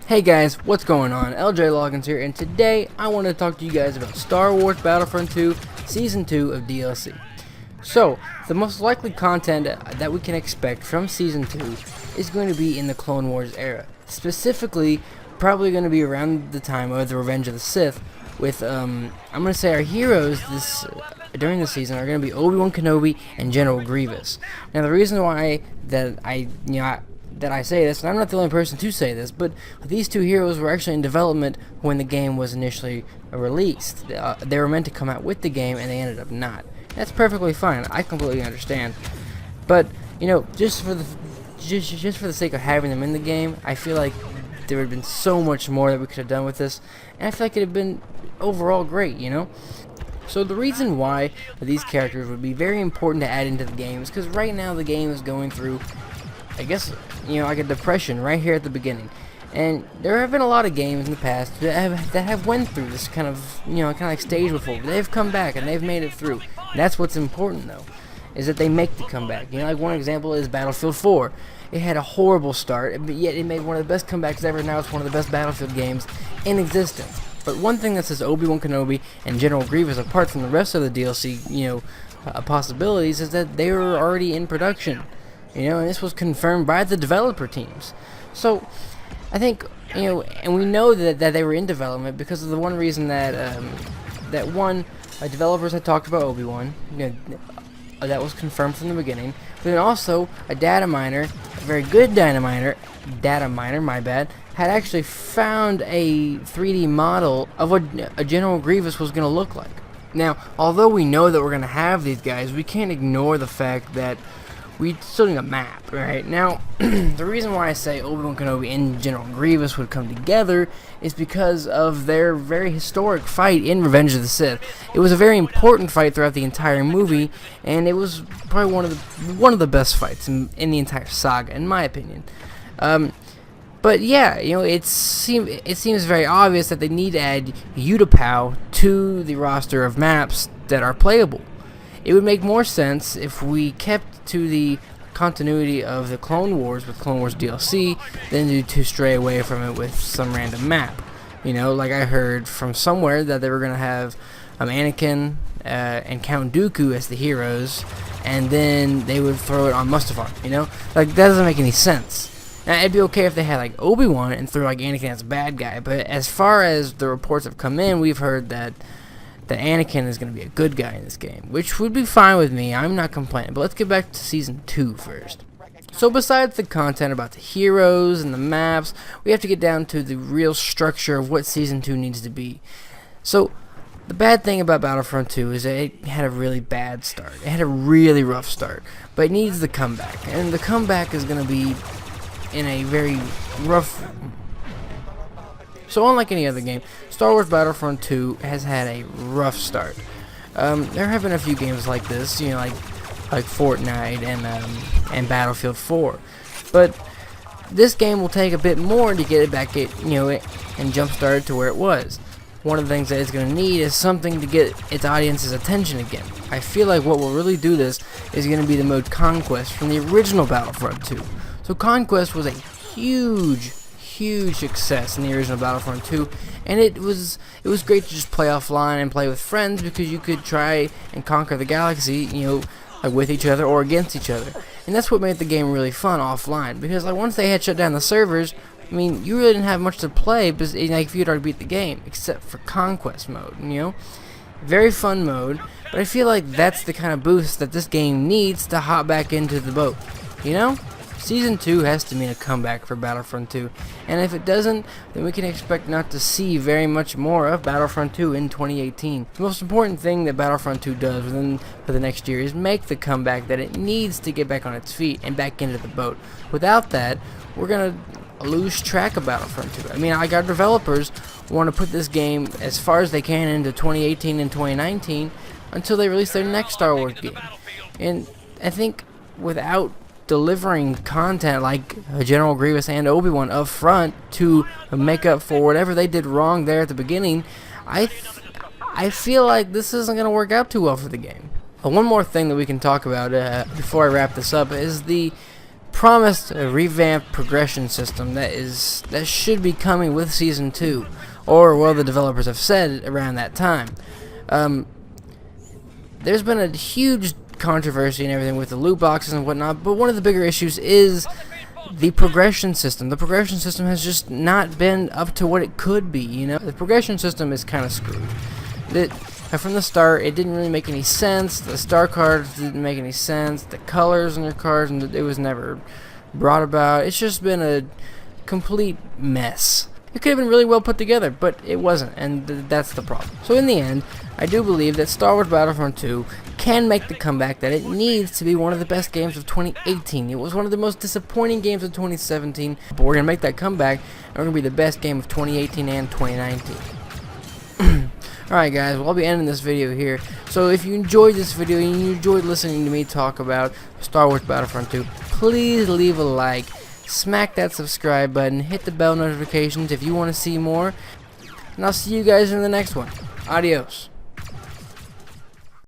Hey guys, what's going on? LJlogins here, and today I want to talk to you guys about Star Wars Battlefront 2 Season 2 of DLC. So, the most likely content that we can expect from Season 2 is going to be in the Clone Wars era. Specifically, probably going to be around the time of the Revenge of the Sith, with, I'm going to say our heroes during the season are going to be Obi-Wan Kenobi and General Grievous. Now, the reason why that I say this, and I'm not the only person to say this, but these two heroes were actually in development when the game was initially released. They were meant to come out with the game, and they ended up not. That's perfectly fine. I completely understand. But just for the sake of having them in the game, I feel like there would have been so much more that we could have done with this, and I feel like it would have been overall great. So the reason why these characters would be very important to add into the game is because right now the game is going through, I guess, like a depression right here at the beginning. And there have been a lot of games in the past that have went through this kind of like stage before. They've come back and they've made it through. And that's what's important though, is that they make the comeback. Like one example is Battlefield 4. It had a horrible start, but yet it made one of the best comebacks ever. Now it's one of the best Battlefield games in existence. But one thing that sets Obi-Wan Kenobi and General Grievous apart from the rest of the DLC, possibilities, is that they were already in production. And this was confirmed by the developer teams. So, I think, and we know that they were in development because of the one reason that, developers had talked about Obi-Wan, that was confirmed from the beginning, but then also a data miner, a very good data miner, had actually found a 3D model of what a General Grievous was going to look like. Now, although we know that we're going to have these guys, we can't ignore the fact that we still need a map, right? Now, the reason why I say Obi-Wan Kenobi and General Grievous would come together is because of their very historic fight in Revenge of the Sith. It was a very important fight throughout the entire movie, and it was probably one of the best fights in the entire saga, in my opinion. But yeah, it seems very obvious that they need to add Utapau to the roster of maps that are playable. It would make more sense if we kept to the continuity of the Clone Wars with Clone Wars DLC than to stray away from it with some random map. Like I heard from somewhere that they were going to have Anakin and Count Dooku as the heroes, and then they would throw it on Mustafar. Like that doesn't make any sense. Now, it'd be okay if they had like Obi-Wan and threw like Anakin as a bad guy, but as far as the reports have come in, we've heard that Anakin is going to be a good guy in this game, which would be fine with me. I'm not complaining. But let's get back to Season 2 first. So besides the content about the heroes and the maps, we have to get down to the real structure of what Season 2 needs to be. So the bad thing about Battlefront 2 is that it had a really bad start. It had a really rough start, but it needs the comeback. And the comeback is going to be in a very rough... So unlike any other game, Star Wars Battlefront 2 has had a rough start. There have been a few games like this, like Fortnite and Battlefield 4. But this game will take a bit more to get it back and jump-start it to where it was. One of the things that it's going to need is something to get its audience's attention again. I feel like what will really do this is going to be the mode Conquest from the original Battlefront 2. So Conquest was a huge success in the original Battlefront 2, and it was great to just play offline and play with friends because you could try and conquer the galaxy, like with each other or against each other. And that's what made the game really fun offline, because like once they had shut down the servers, you really didn't have much to play, because if you'd already beat the game, except for Conquest mode, Very fun mode, but I feel like that's the kind of boost that this game needs to hop back into the boat, Season 2 has to mean a comeback for Battlefront 2, and if it doesn't, then we can expect not to see very much more of Battlefront 2 in 2018. The most important thing that Battlefront 2 does for the next year is make the comeback that it needs to get back on its feet and back into the boat. Without that, we're going to lose track of Battlefront 2. Our developers want to put this game as far as they can into 2018 and 2019 until they release their next Star Wars game. And I think without delivering content like General Grievous and Obi-Wan up front to make up for whatever they did wrong there at the beginning, I feel like this isn't going to work out too well for the game. One more thing that we can talk about before I wrap this up is the promised a revamped progression system that should be coming with Season 2, or well, the developers have said around that time. There's been a huge controversy and everything with the loot boxes and whatnot, but one of the bigger issues is the progression system. The progression system has just not been up to what it could be, you know? The progression system is kind of screwed. From the start, it didn't really make any sense. The star cards didn't make any sense. The colors on your cards, and it was never brought about. It's just been a complete mess. It could have been really well put together, but it wasn't, and that's the problem. So in the end, I do believe that Star Wars Battlefront 2 can make the comeback that it needs to be one of the best games of 2018. It was one of the most disappointing games of 2017, but we're going to make that comeback, and we're going to be the best game of 2018 and 2019. Alright guys, well, I'll be ending this video here. So if you enjoyed this video and you enjoyed listening to me talk about Star Wars Battlefront 2, please leave a like, smack that subscribe button, hit the bell notifications if you want to see more, and I'll see you guys in the next one. Adios.